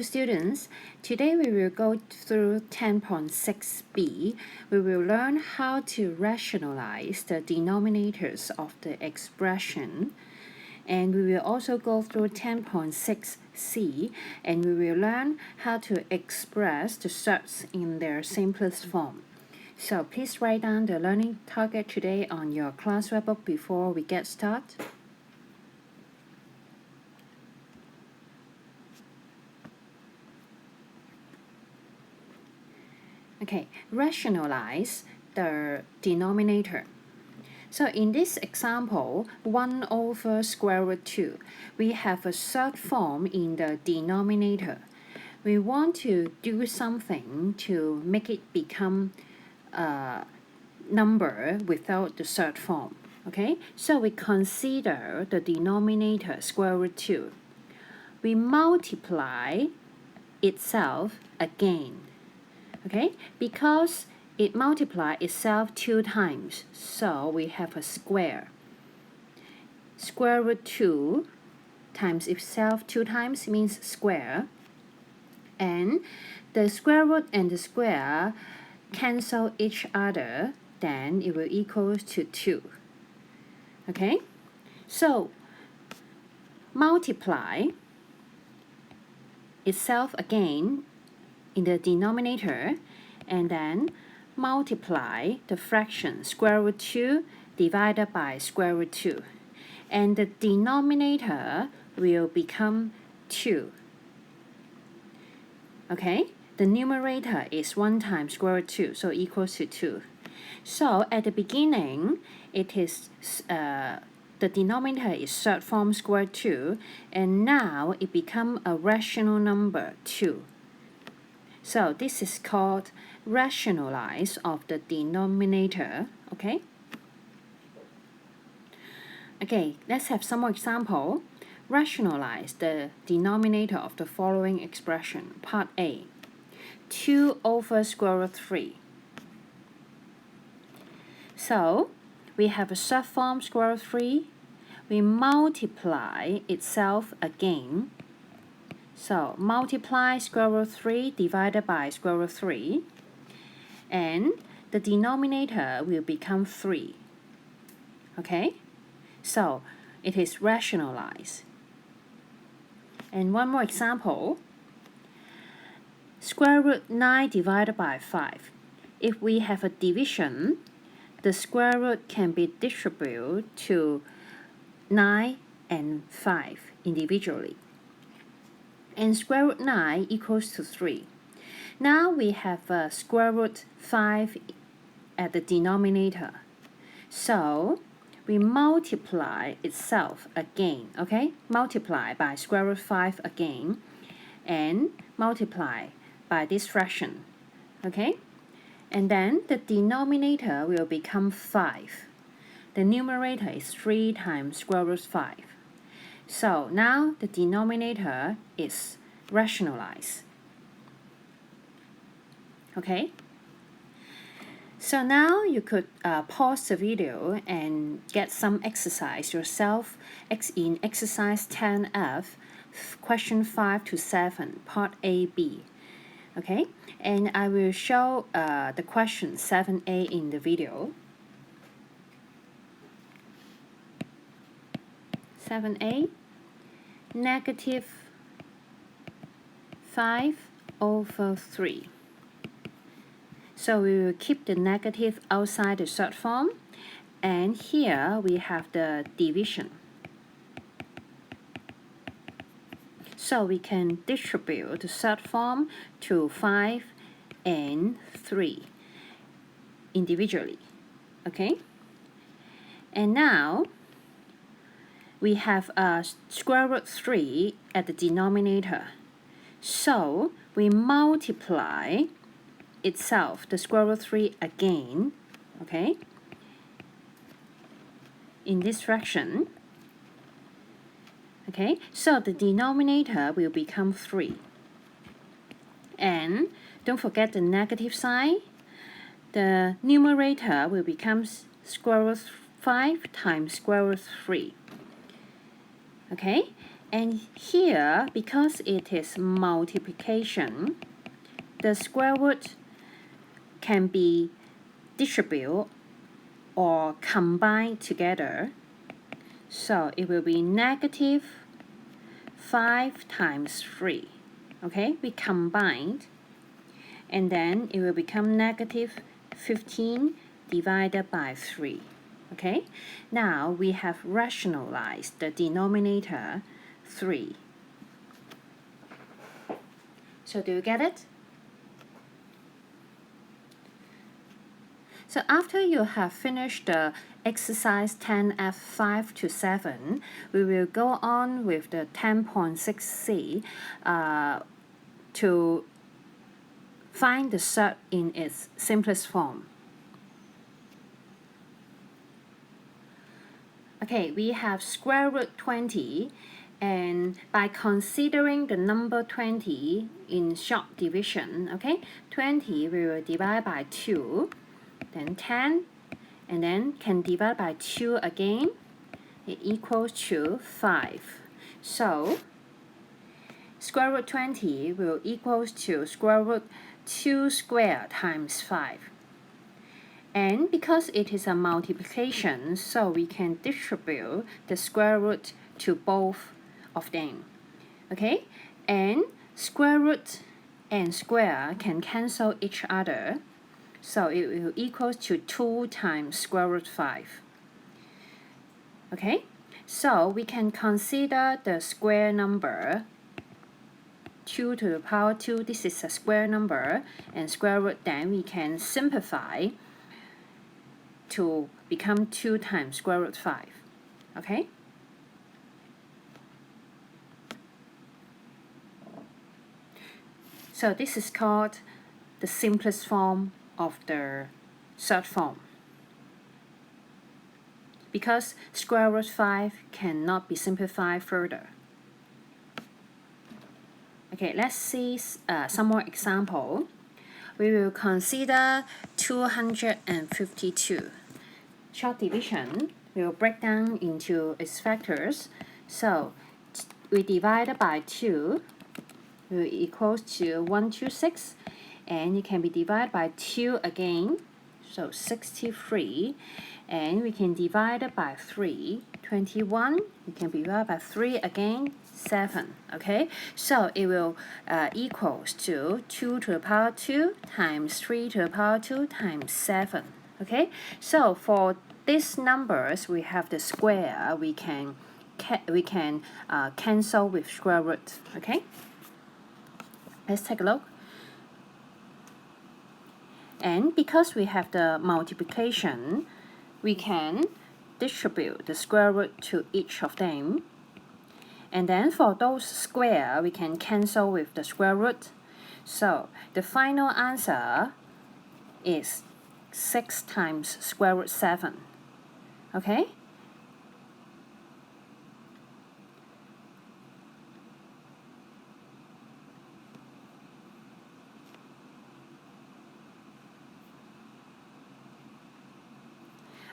Students, today we will go through 10.6b. We will learn how to rationalize the denominators of the expression, and we will also go through 10.6c, and we will learn how to express the surds in their simplest form. So please write down the learning target today on your class webbook before we get started. Okay, rationalize the denominator. So in this example, 1 over square root 2, we have a surd form in the denominator. We want to do something to make it become a number without the surd form. Okay, so we consider the denominator square root 2. We multiply itself again. Okay, because it multiplies itself 2 times, so we have a square. Square root 2 times itself 2 times means square. And the square root and the square cancel each other, then it will equal to 2. Okay, so multiply itself again in the denominator, and then multiply the fraction square root 2 divided by square root 2. And the denominator will become 2. Okay, the numerator is 1 times square root 2, so equals to 2. So at the beginning, it is the denominator is surd form square root 2, and now it becomes a rational number 2. So this is called rationalize of the denominator, okay? Okay, let's have some more example. Rationalize the denominator of the following expression. Part A, 2 over square root 3. So we have a surd form square root 3. We multiply itself again. So multiply square root 3 divided by square root 3, and the denominator will become 3. Okay, so it is rationalized. And one more example, square root 9 divided by 5. If we have a division, the square root can be distributed to 9 and 5 individually. And square root 9 equals to 3. Now we have a square root 5 at the denominator. So we multiply itself again, okay? Multiply by square root 5 again, and multiply by this fraction, okay? And then the denominator will become 5. The numerator is 3 times square root 5. So now the denominator is rationalized. Okay? So now you could pause the video and get some exercise yourself in exercise 10F, question 5 to 7, part A-B. Okay? And I will show the question 7A in the video. 7A, negative 5 over 3. So we will keep the negative outside the surd form, and here we have the division. So we can distribute the surd form to 5 and 3 individually. Okay? And now we have a square root 3 at the denominator. So we multiply itself, the square root 3 again, okay, in this fraction. Okay, so the denominator will become 3. And don't forget the negative sign. The numerator will become square root 5 times square root 3. Okay, And here, because it is multiplication, the square root can be distributed or combined together. So it will be negative 5 times 3. Okay, we combined, and then it will become negative 15 divided by 3. Okay, now we have rationalized the denominator 3. So do you get it? So after you have finished the exercise 10F 5 to 7, we will go on with the 10.6c to find the surd in its simplest form. Okay, we have square root 20, and by considering the number 20 in short division, okay, 20 we will divide by 2, then 10, and then can divide by 2 again, it equals to 5. So square root 20 will equals to square root 2 squared times 5. And because it is a multiplication, so we can distribute the square root to both of them. Okay? And square root and square can cancel each other. So it will equal to 2 times square root 5. Okay? So we can consider the square number 2 to the power 2. This is a square number, and square root, then we can simplify to become 2 times square root 5. Okay? So this is called the simplest form of the surd form, because square root 5 cannot be simplified further. Okay, let's see some more example. We will consider 252. Short division will break down into its factors. So we divide by 2 will equals to 126, and it can be divided by 2 again, so 63, and we can divide it by 3, 21, we can divide by 3 again, 7. Okay, so it will equals to 2 to the power 2 times 3 to the power 2 times 7. Okay, so for these numbers, we have the square, we can cancel with square root. Okay, let's take a look. And because we have the multiplication, we can distribute the square root to each of them. And then for those square, we can cancel with the square root. So the final answer is 6 times square root 7. Okay?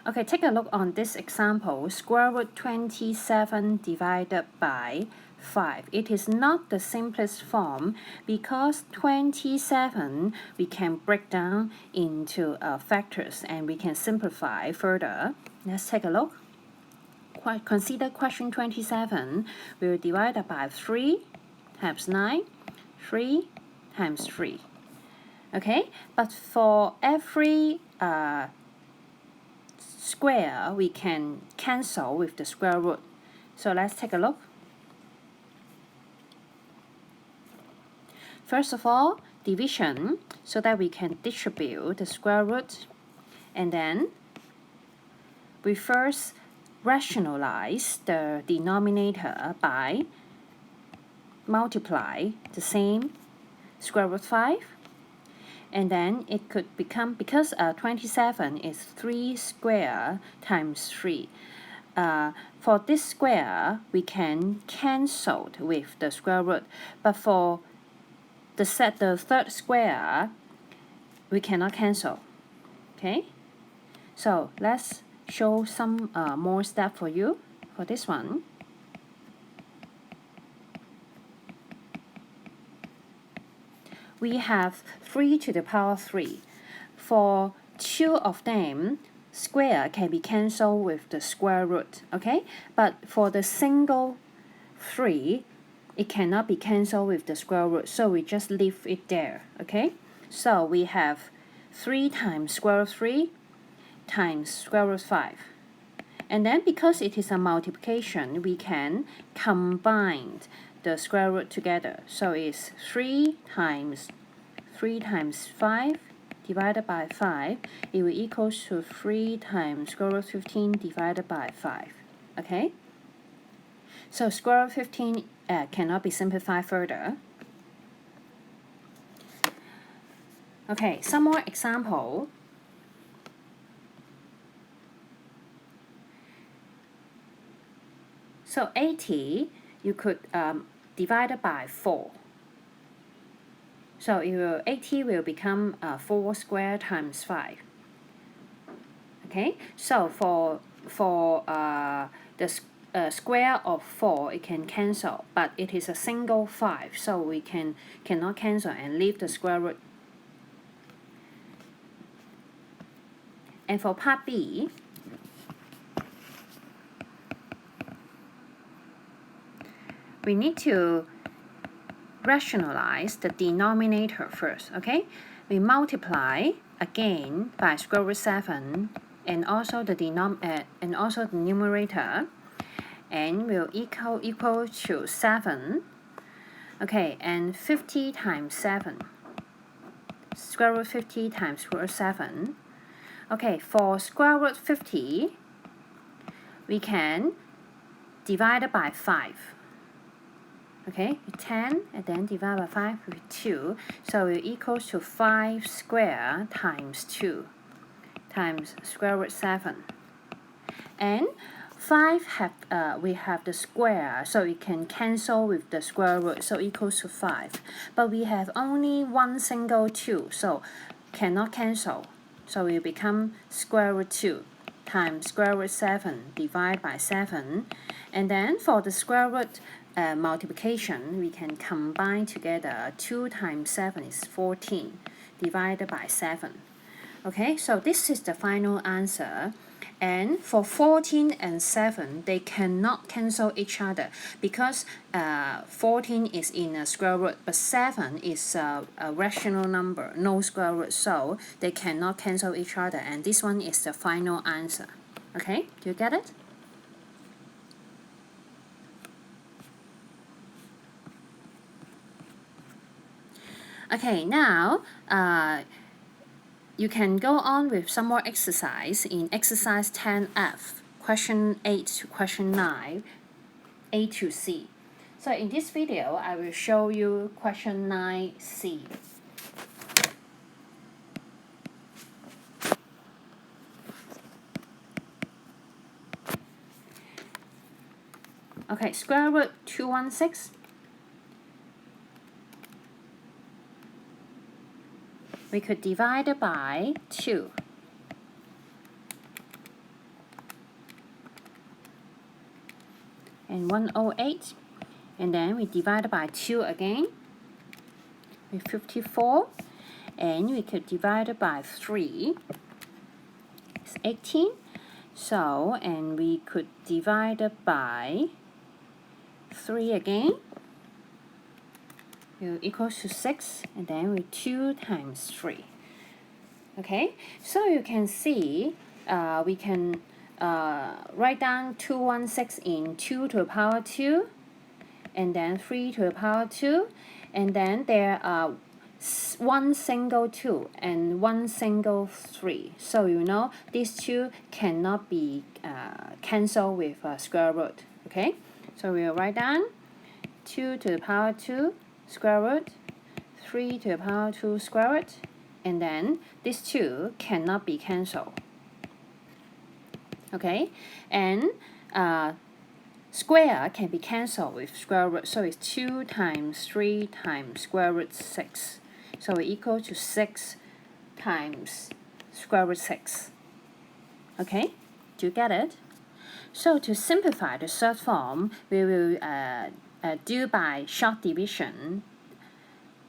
Okay, take a look on this example. Square root 27 divided by 5. It is not the simplest form because 27 we can break down into factors and we can simplify further. Let's take a look. Consider question 27. We will divide it by 3 times 9, 3 times 3. Okay, but for every square, we can cancel with the square root. So let's take a look. First of all, division, so that we can distribute the square root. And then we first rationalize the denominator by multiply the same square root 5. And then it could become, because 27 is 3 square times 3. For this square, we can cancel with the square root. But for the third square, we cannot cancel. Okay? So let's show some more steps for you for this one. we have 3 to the power 3. For two of them, square can be cancelled with the square root, okay? But for the single 3, it cannot be cancelled with the square root, so we just leave it there, okay? So we have 3 times square root 3 times square root 5. And then because it is a multiplication, we can combine the square root together. So it's 3 times 5 divided by 5. It will equal to 3 times square root 15 divided by 5. Okay? So square root 15 cannot be simplified further. Okay, some more example. So 80, you could divide it by 4. So 80 will become 4 squared times 5. Okay, so for the square of 4, it can cancel, but it is a single 5, so we cannot cancel and leave the square root. And for part B, we need to rationalize the denominator first, okay? We multiply again by square root 7 and also the numerator, and will equal to 7. Okay, and 50 times 7. Square root 50 times square root 7. Okay, for square root 50, we can divide it by 5. Okay, 10 and then divide by 5 with 2. So it equals to 5 squared times 2 times square root 7. And 5 we have the square, so it can cancel with the square root, so equals to 5. But we have only one single 2, so cannot cancel. So it will become square root 2 times square root 7 divided by 7. And then for the square root multiplication, we can combine together. 2 times 7 is 14 divided by 7. Okay, so this is the final answer. And for 14 and 7, they cannot cancel each other because 14 is in a square root, but 7 is a rational number, no square root, so they cannot cancel each other. And this one is the final answer. Okay, do you get it? Okay, now you can go on with some more exercise in exercise 10F, question 8 to question 9, A to C. So in this video, I will show you question 9C. Okay, square root 216. We could divide it by 2. And 108. And then we divide it by 2 again. With 54. And we could divide it by 3. It's 18. So, and we could divide it by 3 again. Will equals to 6, and then with 2 times 3. Okay, so you can see we can write down 216 in 2 to the power 2, and then 3 to the power 2, and then there are one single 2 and one single 3. So you know these two cannot be cancelled with a square root. Okay, so we'll write down 2 to the power 2 square root, 3 to the power 2 square root, and then these two cannot be cancelled. Okay, and square can be cancelled with square root, so it's 2 times 3 times square root 6. So it equals to 6 times square root 6. Okay, do you get it? So to simplify the third form, we will do by short division.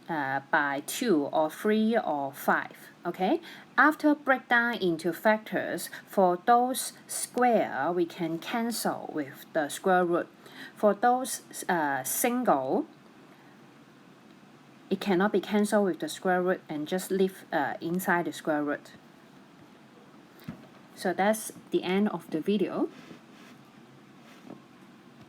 by 2 or 3 or 5. Okay, after breakdown into factors, for those square we can cancel with the square root. For those single, it cannot be cancelled with the square root and just leave inside the square root. So that's the end of the video.